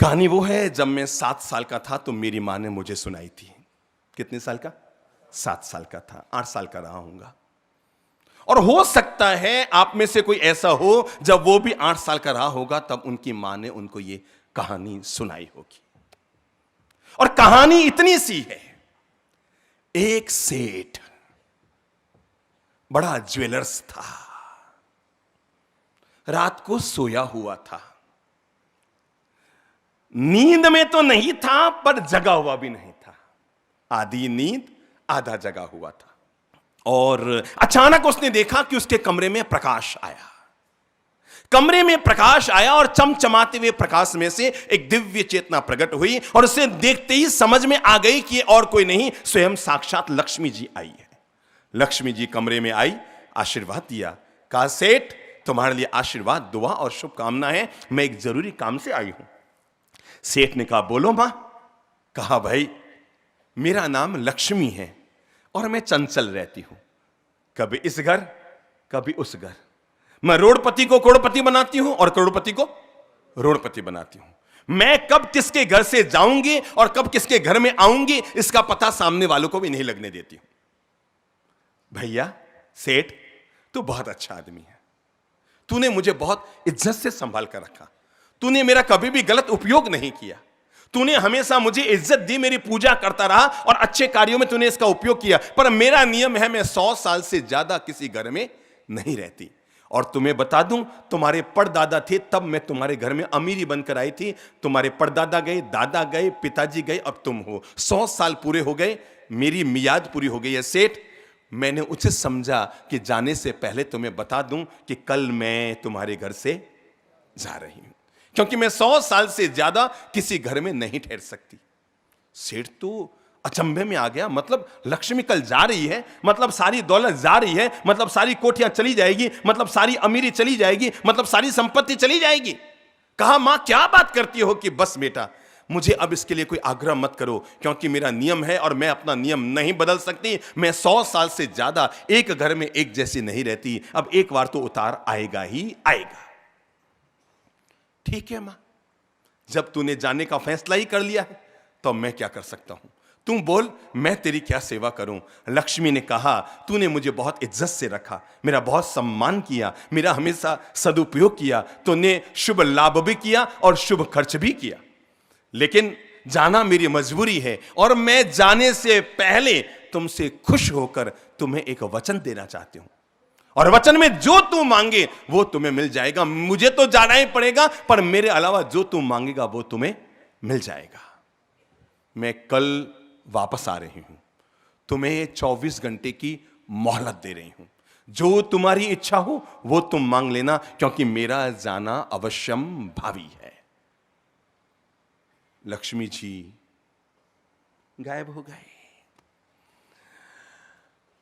कहानी वो है, जब मैं 7 साल का था तो मेरी माँ ने मुझे सुनाई थी। कितने साल का? 7 साल का था, 8 साल का रहा हूंगा। और हो सकता है आप में से कोई ऐसा हो जब वो भी 8 साल का रहा होगा, तब उनकी मां ने उनको ये कहानी सुनाई होगी। और कहानी इतनी सी है, एक सेठ बड़ा ज्वेलर्स था, रात को सोया हुआ था। नींद में तो नहीं था पर जगा हुआ भी नहीं था, आधी नींद आधा जगा हुआ था। और अचानक उसने देखा कि उसके कमरे में प्रकाश आया। कमरे में प्रकाश आया और चमचमाते हुए प्रकाश में से एक दिव्य चेतना प्रकट हुई और उसे देखते ही समझ में आ गई कि और कोई नहीं, स्वयं साक्षात लक्ष्मी जी आई है। लक्ष्मी जी कमरे में आई, आशीर्वाद दिया, कहा सेठ तुम्हारे लिए आशीर्वाद, दुआ और शुभकामना है, मैं एक जरूरी काम से आई हूं। सेठ ने कहा बोलो मां। कहा भाई मेरा नाम लक्ष्मी है और मैं चंचल रहती हूं, कभी इस घर कभी उस घर। मैं रोड़पति को करोड़पति बनाती हूं और करोड़पति को रोड़पति बनाती हूं। मैं कब किसके घर से जाऊंगी और कब किसके घर में आऊंगी इसका पता सामने वालों को भी नहीं लगने देती हूं। भैया सेठ तू बहुत अच्छा आदमी है, तूने मुझे बहुत इज्जत से संभाल कर रखा, तूने मेरा कभी भी गलत उपयोग नहीं किया, तूने हमेशा मुझे इज्जत दी, मेरी पूजा करता रहा और अच्छे कार्यों में तूने इसका उपयोग किया। पर मेरा नियम है, मैं 100 साल से ज्यादा किसी घर में नहीं रहती। और तुम्हें बता दूं, तुम्हारे परदादा थे तब मैं तुम्हारे घर में अमीरी बनकर आई थी। तुम्हारे परदादा गए, दादा गए, पिताजी गए, अब तुम हो। 100 साल पूरे हो गए, मेरी मियाद पूरी हो गई है। सेठ मैंने उचित समझा कि जाने से पहले तुम्हें बता दूं कि कल मैं तुम्हारे घर से जा रही हूं, क्योंकि मैं 100 साल से ज्यादा किसी घर में नहीं ठहर सकती। सेठ तो अचंभे में आ गया, मतलब लक्ष्मी कल जा रही है, मतलब सारी दौलत जा रही है, मतलब सारी कोठियां चली जाएगी, मतलब सारी अमीरी चली जाएगी, मतलब सारी संपत्ति चली जाएगी। कहा मां क्या बात करती हो कि बस बेटा मुझे अब इसके लिए कोई आग्रह मत करो, क्योंकि मेरा नियम है और मैं अपना नियम नहीं बदल सकती। मैं 100 साल से ज्यादा एक घर में एक जैसी नहीं रहती। अब एक बार तो उतार आएगा ही आएगा। ठीक है मां, जब तूने जाने का फैसला ही कर लिया है तो मैं क्या कर सकता हूं, तू बोल मैं तेरी क्या सेवा करूं। लक्ष्मी ने कहा तूने मुझे बहुत इज्जत से रखा, मेरा बहुत सम्मान किया, मेरा हमेशा सदुपयोग किया, तूने शुभ लाभ भी किया और शुभ खर्च भी किया, लेकिन जाना मेरी मजबूरी है और मैं जाने से पहले तुमसे खुश होकर तुम्हें एक वचन देना चाहती हूं। और वचन में जो तू मांगे वो तुम्हें मिल जाएगा। मुझे तो जाना ही पड़ेगा, पर मेरे अलावा जो तू मांगेगा वो तुम्हें मिल जाएगा। मैं कल वापस आ रही हूं, तुम्हें 24 घंटे की मोहलत दे रही हूं। जो तुम्हारी इच्छा हो वो तुम मांग लेना, क्योंकि मेरा जाना अवश्यम भावी है। लक्ष्मी जी गायब हो गए।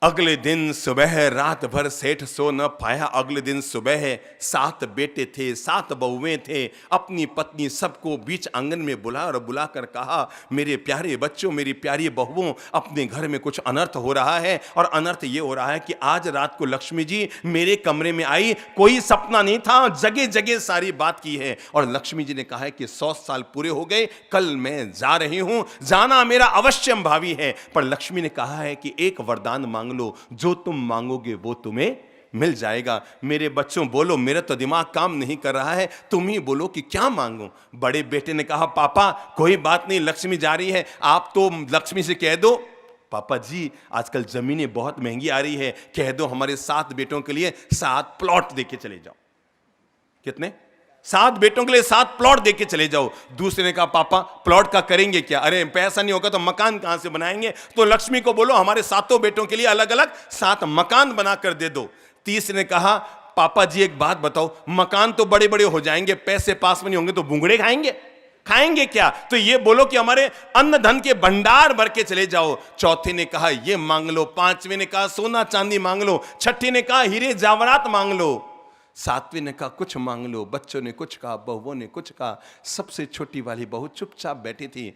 अगले दिन सुबह रात भर सेठ सो न पाया। अगले दिन सुबह 7 बेटे थे, 7 बहुएं थे। अपनी पत्नी सबको बीच आंगन में बुला और बुलाकर कहा मेरे प्यारे बच्चों, मेरी प्यारी बहुओं, अपने घर में कुछ अनर्थ हो रहा है। और अनर्थ ये हो रहा है कि आज रात को लक्ष्मी जी मेरे कमरे में आई, कोई सपना नहीं था, जगह जगह सारी बात की है। और लक्ष्मी जी ने कहा है कि 100 साल पूरे हो गए, कल मैं जा रही हूं, जाना मेरा अवश्यम भावी है। पर लक्ष्मी ने कहा है कि एक वरदान मांग लो, जो तुम मांगोगे वो तुम्हें मिल जाएगा। मेरे बच्चों बोलो, मेरा तो दिमाग काम नहीं कर रहा है, तुम ही बोलो कि क्या मांगूं। बड़े बेटे ने कहा पापा कोई बात नहीं, लक्ष्मी जा रही है, आप तो लक्ष्मी से कह दो। पापा जी आजकल जमीनें बहुत महंगी आ रही है, कह दो हमारे 7 बेटों के लिए 7 प्लॉट देके चले जाओ। कितने? 7 बेटों के लिए 7 प्लॉट देके चले जाओ। दूसरे ने कहा पापा प्लॉट का करेंगे क्या? अरे पैसा नहीं होगा तो मकान कहां से बनाएंगे? तो लक्ष्मी को बोलो हमारे 7 बेटों के लिए अलग अलग 7 मकान बनाकर दे दो। तीसरे ने कहा पापा जी एक बात बताओ, मकान तो बड़े बड़े हो जाएंगे, पैसे पास में नहीं होंगे तो भूंगड़े खाएंगे क्या? तो ये बोलो कि हमारे अन्न धन के भंडार भर के चले जाओ। चौथे ने कहा ये मांग लो। पांचवें ने कहा सोना चांदी मांग लो। छठे ने कहा हीरे जवाहरात मांग लो। 7वें ने कहा कुछ मांग लो। बच्चों ने कुछ कहा, बहुओं ने कुछ कहा। सबसे छोटी वाली बहू चुपचाप बैठी थी।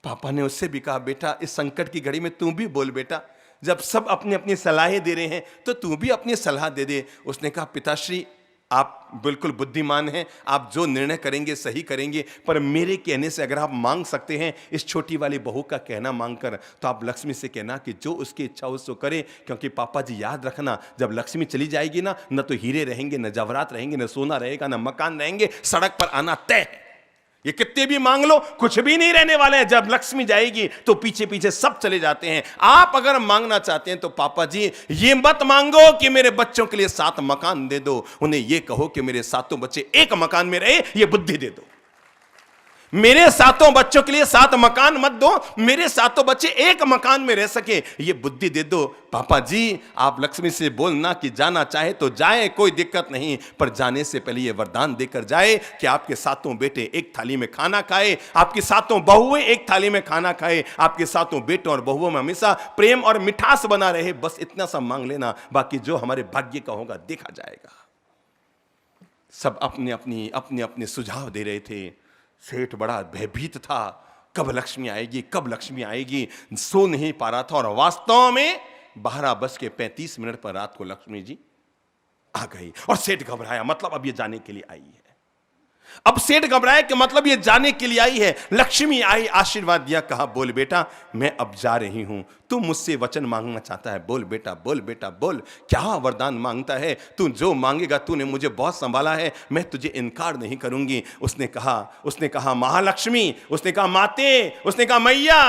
पापा ने उससे भी कहा बेटा इस संकट की घड़ी में तू भी बोल बेटा, जब सब अपनी अपनी सलाहें दे रहे हैं तो तू भी अपनी सलाह दे दे। उसने कहा पिताश्री आप बिल्कुल बुद्धिमान हैं, आप जो निर्णय करेंगे सही करेंगे, पर मेरे कहने से अगर आप मांग सकते हैं इस छोटी वाली बहू का कहना मांगकर, तो आप लक्ष्मी से कहना कि जो उसकी इच्छा हो सो करे। क्योंकि पापा जी याद रखना, जब लक्ष्मी चली जाएगी ना, न तो हीरे रहेंगे, न जवाहरात रहेंगे, न सोना रहेगा, न मकान रहेंगे, सड़क पर आना तय है। ये कितने भी मांग लो, कुछ भी नहीं रहने वाले हैं। जब लक्ष्मी जाएगी तो पीछे पीछे सब चले जाते हैं। आप अगर मांगना चाहते हैं तो पापा जी ये मत मांगो कि मेरे बच्चों के लिए 7 मकान दे दो, उन्हें ये कहो कि मेरे 7 बच्चे एक मकान में रहे, ये बुद्धि दे दो। मेरे 7 बच्चों के लिए 7 मकान मत दो, मेरे 7 बच्चे एक मकान में रह सके, ये बुद्धि दे दो। पापा जी आप लक्ष्मी से बोलना कि जाना चाहे तो जाए, कोई दिक्कत नहीं, पर जाने से पहले ये वरदान देकर जाए कि आपके 7 बेटे एक थाली में खाना खाए, आपकी 7 बहुएं एक थाली में खाना खाए, आपके 7 बेटों और बहुओं में हमेशा प्रेम और मिठास बना रहे। बस इतना सा मांग लेना, बाकी जो हमारे भाग्य का होगा देखा जाएगा। सब अपने अपने सुझाव दे रहे थे। सेठ बड़ा भयभीत था, कब लक्ष्मी आएगी, कब लक्ष्मी आएगी, सो नहीं पा रहा था। और वास्तव में 12:35 पर रात को लक्ष्मी जी आ गई और सेठ घबराया, मतलब अब ये जाने के लिए आई है। अब सेठ घबराया कि मतलब ये जाने के लिए आई है। लक्ष्मी आई, आशीर्वाद दिया, कहा बोल बेटा मैं अब जा रही हूं, तू मुझसे वचन मांगना चाहता है, बोल बेटा बोल बेटा बोल, क्या वरदान मांगता है, तू जो मांगेगा, तूने मुझे बहुत संभाला है, मैं तुझे इनकार नहीं करूंगी। उसने कहा महालक्ष्मी, उसने कहा माते, उसने कहा मैया,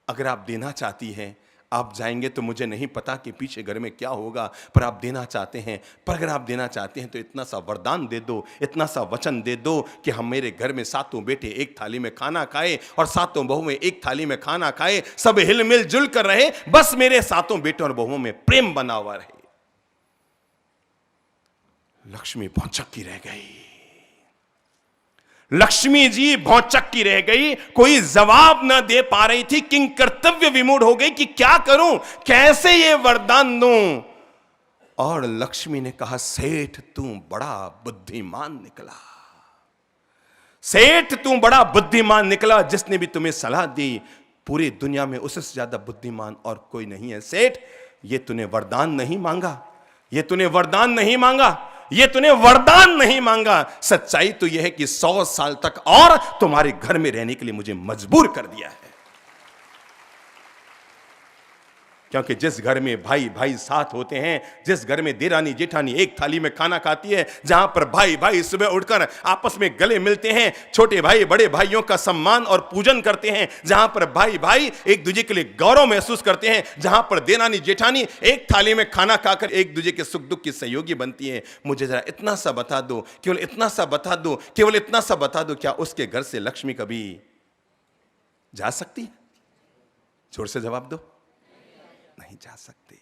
अगर आप देना चाहती हैं आप जाएंगे तो मुझे नहीं पता कि पीछे घर में क्या होगा, पर आप देना चाहते हैं, पर अगर आप देना चाहते हैं तो इतना सा वरदान दे दो, इतना सा वचन दे दो कि हम मेरे घर में 7 बेटे एक थाली में खाना खाए और 7 बहुएं एक थाली में खाना खाए, सब हिल मिल जुल कर रहे, बस मेरे 7 बेटों और बहुओं में प्रेम बना हुआ रहे। लक्ष्मी भौचक्की रह गई, लक्ष्मी जी भौचक्की रह गई, कोई जवाब ना दे पा रही थी, किंग कर्तव्य विमूढ़ हो गई कि क्या करूं, कैसे ये वरदान दूं। और लक्ष्मी ने कहा सेठ तू बड़ा बुद्धिमान निकला, सेठ तू बड़ा बुद्धिमान निकला, जिसने भी तुम्हें सलाह दी पूरी दुनिया में उससे ज्यादा बुद्धिमान और कोई नहीं है। सेठ ये तूने वरदान नहीं मांगा, ये तूने वरदान नहीं मांगा, ये तूने वरदान नहीं मांगा, सच्चाई तो यह है कि 100 साल तक और तुम्हारे घर में रहने के लिए मुझे मजबूर कर दिया है। क्योंकि जिस घर में भाई भाई साथ होते हैं, जिस घर में देरानी जेठानी एक थाली में खाना खाती है, जहां पर भाई भाई सुबह उठकर आपस में गले मिलते हैं, छोटे भाई बड़े भाइयों का सम्मान और पूजन करते हैं, जहां पर भाई भाई एक दूसरे के लिए गौरव महसूस करते हैं, जहां पर देरानी जेठानी एक थाली में खाना खाकर एक दूसरे के सुख दुख की सहयोगी बनती है, मुझे जरा इतना सा बता दो, केवल इतना सा बता दो, केवल इतना सा बता दो, क्या उसके घर से लक्ष्मी कभी जा सकती है? जोर से जवाब दो। नहीं जा सकती।